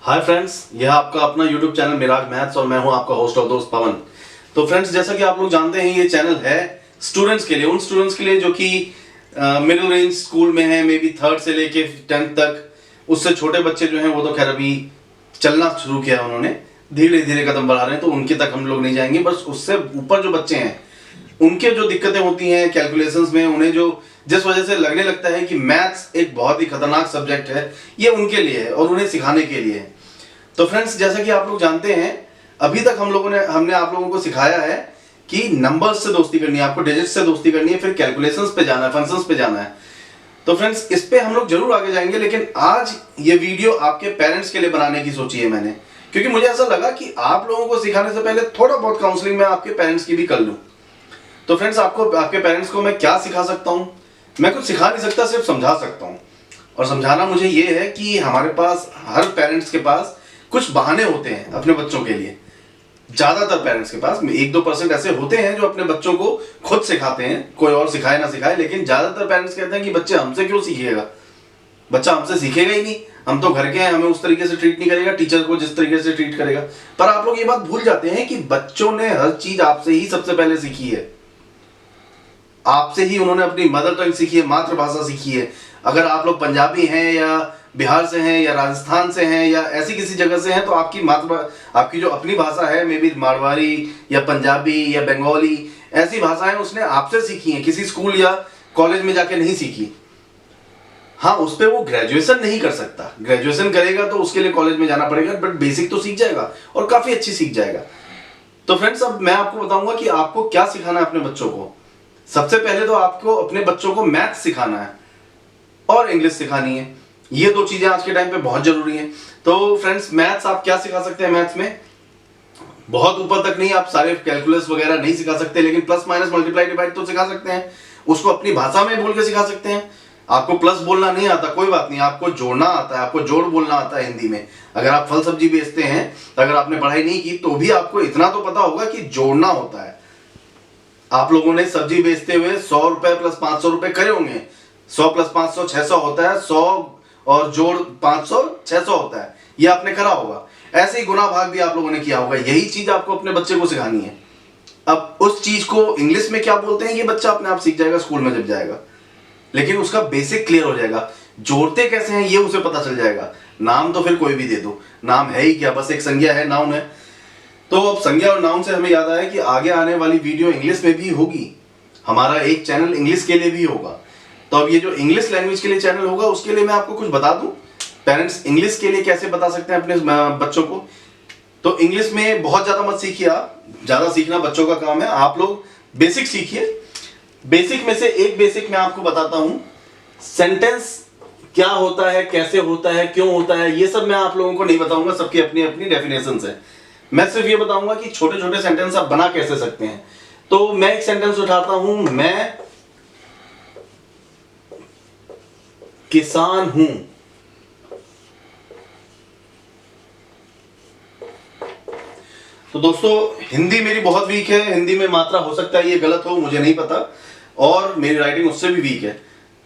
Hi friends, यह आपका अपना यूट्यूब चैनल मिराज मैथ्स और मैं हूं आपका होस्ट और दोस्त पवन। तो फ्रेंड्स, जैसा कि आप लोग जानते हैं, ये चैनल है स्टूडेंट्स के लिए, उन स्टूडेंट्स के लिए जो कि मिडिल रेंज स्कूल में हैं, मे बी 3rd से लेके 10th तक। उससे छोटे बच्चे जो हैं वो तो खैर अभी चलना शुरू किया है, उन्होंने धीरे धीरे कदम बढ़ा रहे हैं, तो उनके तक हम लोग नहीं जाएंगे। बस उससे ऊपर जो बच्चे हैं, उनके जो दिक्कतें होती हैं कैलकुलेशंस में, उन्हें जो जिस वजह से लगने लगता है कि मैथ्स एक बहुत ही खतरनाक सब्जेक्ट है, ये उनके लिए है और उन्हें सिखाने के लिए है। तो फ्रेंड्स, जैसा कि आप लोग जानते हैं, अभी तक हमने आप लोगों को सिखाया है कि नंबर्स से दोस्ती करनी है, आपको डिजिट्स से दोस्ती करनी है, फिर कैलकुलेशंस पे जाना है, फंक्शंस पे जाना है। तो फ्रेंड्स, इस पे हम लोग जरूर आगे जाएंगे, लेकिन आज ये वीडियो आपके पेरेंट्स के लिए बनाने की सोची है मैंने, क्योंकि मुझे ऐसा लगा कि आप लोगों को सिखाने से पहले थोड़ा बहुत काउंसलिंग मैं आपके पेरेंट्स की भी कर लूं। तो फ्रेंड्स, आपके पेरेंट्स को मैं क्या सिखा सकता हूं? मैं कुछ सिखा नहीं सकता, सिर्फ समझा सकता हूं। और समझाना मुझे ये है कि हमारे पास, हर पेरेंट्स के पास कुछ बहाने होते हैं अपने बच्चों के लिए। ज्यादातर पेरेंट्स के पास 1-2% ऐसे होते हैं जो अपने बच्चों को खुद सिखाते हैं, कोई और सिखाए ना सिखाए, लेकिन ज्यादातर पेरेंट्स कहते हैं कि बच्चे हमसे क्यों सीखेगा, बच्चा हमसे सीखेगा ही नहीं, हम तो घर के हैं, हमें उस तरीके से ट्रीट नहीं करेगा, टीचर को जिस तरीके से ट्रीट करेगा। पर आप लोग ये बात भूल जाते हैं कि बच्चों ने हर चीज आपसे ही सबसे पहले सीखी है, आपसे ही उन्होंने अपनी मदर टंग सीखी है, मातृभाषा सीखी है। अगर आप लोग पंजाबी हैं या बिहार से हैं या राजस्थान से हैं या ऐसी किसी जगह से हैं, तो आपकी जो अपनी भाषा है, मे बी मारवाड़ी या पंजाबी या बंगाली, ऐसी भाषाएं उसने आपसे सीखी हैं, किसी स्कूल या कॉलेज में जाके नहीं सीखी। हाँ, उस पर वो ग्रेजुएशन नहीं कर सकता, ग्रेजुएशन करेगा तो उसके लिए कॉलेज में जाना पड़ेगा, बट बेसिक तो सीख जाएगा और काफी अच्छी सीख जाएगा। तो फ्रेंड्स, अब मैं आपको बताऊंगा कि आपको क्या सिखाना है अपने बच्चों को। सबसे पहले तो आपको अपने बच्चों को मैथ सिखाना है और इंग्लिश सिखानी है। ये दो चीजें आज के टाइम पे बहुत जरूरी हैं। तो फ्रेंड्स, मैथ्स आप क्या सिखा सकते हैं? मैथ्स में बहुत ऊपर तक नहीं, आप सारे कैलकुलस वगैरह नहीं सिखा सकते, लेकिन प्लस माइनस मल्टीप्लाई डिवाइड तो सिखा सकते हैं। उसको अपनी भाषा में बोल के सिखा सकते हैं। आपको प्लस बोलना नहीं आता, कोई बात नहीं, आपको जोड़ना आता है, आपको जोड़ बोलना आता है हिंदी में। अगर आप फल सब्जी बेचते हैं, अगर आपने पढ़ाई नहीं की, तो भी आपको इतना तो पता होगा कि जोड़ना होता है। आप लोगों ने सब्जी बेचते हुए 100 रुपए प्लस 500 रुपए करे होंगे। 100 प्लस 500 600 होता है, 100 और जोड़ 500 600 होता है, ये आपने करा होगा। ऐसे ही गुना भाग भी आप लोगों ने किया होगा। यही चीज आपको अपने बच्चे को सिखानी है। अब उस चीज को इंग्लिश में क्या बोलते हैं, ये बच्चा अपने आप सीख जाएगा स्कूल में जब जाएगा, लेकिन उसका बेसिक क्लियर हो जाएगा। जोड़ते कैसे हैं ये उसे पता चल जाएगा। नाम तो फिर कोई भी दे दो, नाम है ही क्या, बस एक संज्ञा है, नाउन है। तो अब संज्ञा और नाउन से हमें याद आया कि आगे आने वाली वीडियो इंग्लिश में भी होगी। हमारा एक चैनल इंग्लिश के लिए भी होगा। तो अब ये जो इंग्लिश लैंग्वेज के लिए चैनल होगा, उसके लिए मैं आपको कुछ बता दूं, पेरेंट्स इंग्लिश के लिए कैसे बता सकते हैं अपने बच्चों को। तो इंग्लिश में बहुत ज्यादा मत सीखिए, आप ज्यादा सीखना बच्चों का काम है। आप लोग बेसिक सीखिए। बेसिक में से एक बेसिक मैं आपको बताता हूं, सेंटेंस क्या होता है, कैसे होता है, क्यों होता है, ये सब मैं आप लोगों को नहीं बताऊंगा, सबकी अपनी अपनी डेफिनेशन है। मैं सिर्फ ये बताऊंगा कि छोटे छोटे सेंटेंस आप बना कैसे सकते हैं। तो मैं एक सेंटेंस उठाता हूं, मैं किसान हूं। तो दोस्तों, हिंदी मेरी बहुत वीक है, हिंदी में मात्रा हो सकता है ये गलत हो, मुझे नहीं पता, और मेरी राइटिंग उससे भी वीक है।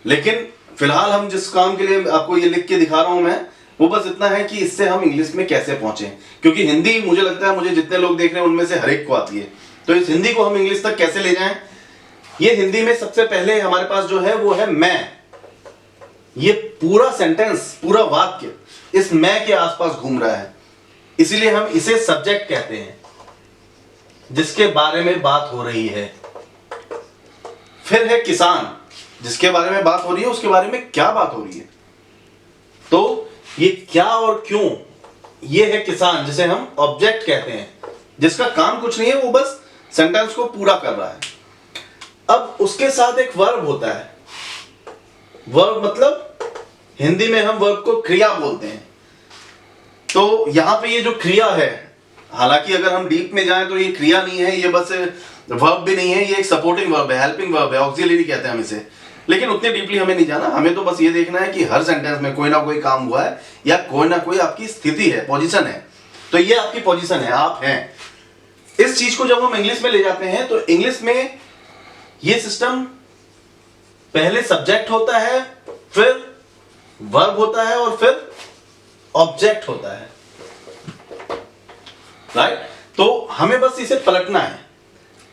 लेकिन फिलहाल हम जिस काम के लिए आपको ये लिख के दिखा रहा हूं मैं, वो बस इतना है कि इससे हम इंग्लिश में कैसे पहुंचे, क्योंकि हिंदी मुझे लगता है, मुझे जितने लोग देख रहे हैं उनमें से हर एक को आती है। तो इस हिंदी को हम इंग्लिश तक कैसे ले जाएं। ये हिंदी में सबसे पहले हमारे पास जो है वो है मैं। ये पूरा सेंटेंस, पूरा वाक्य इस मैं के आसपास घूम रहा है, इसीलिए हम इसे सब्जेक्ट कहते हैं, जिसके बारे में बात हो रही है। फिर है किसान, जिसके बारे में बात हो रही है, उसके बारे में क्या बात हो रही है। तो ये क्या और क्यों, ये है किसान, जिसे हम ऑब्जेक्ट कहते हैं, जिसका काम कुछ नहीं है, वो बस सेंटेंस को पूरा कर रहा है। अब उसके साथ एक वर्ब होता है। वर्ब मतलब हिंदी में हम वर्ब को क्रिया बोलते हैं। तो यहां पे ये जो क्रिया है, हालांकि अगर हम डीप में जाएं तो ये क्रिया नहीं है, ये बस वर्ब भी नहीं है, ये एक सपोर्टिंग वर्ब है, हेल्पिंग वर्ब है, ऑक्सिलरी कहते हैं हम इसे। लेकिन उतने डीपली हमें नहीं जाना, हमें तो बस ये देखना है कि हर सेंटेंस में कोई ना कोई काम हुआ है या कोई ना कोई आपकी स्थिति है, पोजीशन है। तो ये आपकी पोजीशन है, आप हैं। इस चीज को जब हम इंग्लिश में ले जाते हैं, तो इंग्लिश में ये सिस्टम पहले सब्जेक्ट होता है, फिर वर्ब होता है और फिर ऑब्जेक्ट होता है। राइट। तो हमें बस इसे पलटना है।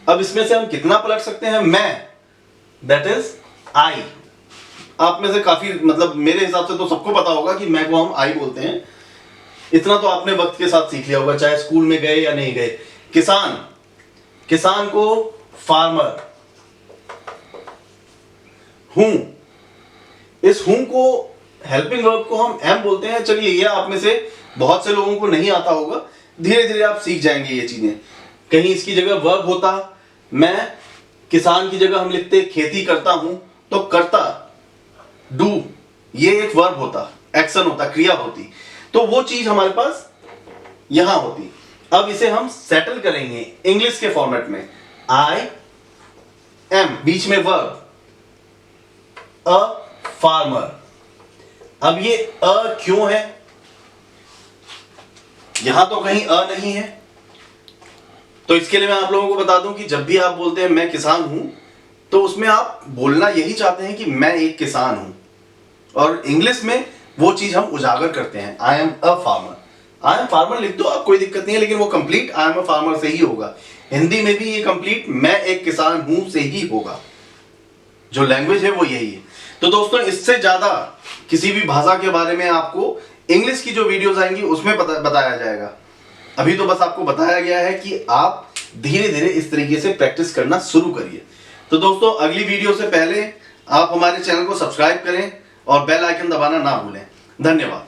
अब इसमें से हम कितना पलट सकते हैं? मैं, दैट इज आई। आप में से काफी, मतलब मेरे हिसाब से तो सबको पता होगा कि मैं को हम आई बोलते हैं। इतना तो आपने वक्त के साथ सीख लिया होगा, चाहे स्कूल में गए या नहीं गए। किसान, किसान को फार्मर। हूं, इस हूं को, हेल्पिंग वर्ब को हम एम बोलते हैं। चलिए, ये आप में से बहुत से लोगों को नहीं आता होगा, धीरे धीरे आप सीख जाएंगे ये चीजें। कहीं इसकी जगह वर्ब होता, मैं किसान की जगह हम लिखते खेती करता हूं, तो करता, डू, ये एक वर्ब होता, एक्शन होता, क्रिया होती। तो वो चीज हमारे पास यहां होती। अब इसे हम सेटल करेंगे इंग्लिश के फॉर्मेट में। आई एम, बीच में वर्ब, अ फार्मर। अब ये अ क्यों है? यहां तो कहीं अ नहीं है। तो इसके लिए मैं आप लोगों को बता दूं कि जब भी आप बोलते हैं मैं किसान हूं, तो उसमें आप बोलना यही चाहते हैं कि मैं एक किसान हूं। और इंग्लिश में वो चीज हम उजागर करते हैं, I am a farmer. I am farmer लिख दो आप, कोई दिक्कत नहीं है, लेकिन वो complete I am a farmer से ही होगा। हिंदी में भी ये कंप्लीट मैं एक किसान हूं से ही होगा। जो लैंग्वेज है वो यही है। तो दोस्तों, इससे ज्यादा किसी भी भाषा के बारे में आपको इंग्लिश की जो वीडियोस आएंगी उसमें बताया जाएगा। अभी तो बस आपको बताया गया है कि आप धीरे धीरे इस तरीके से प्रैक्टिस करना शुरू करिए। तो दोस्तों, अगली वीडियो से पहले आप हमारे चैनल को सब्सक्राइब करें और बेल आइकन दबाना ना भूलें। धन्यवाद।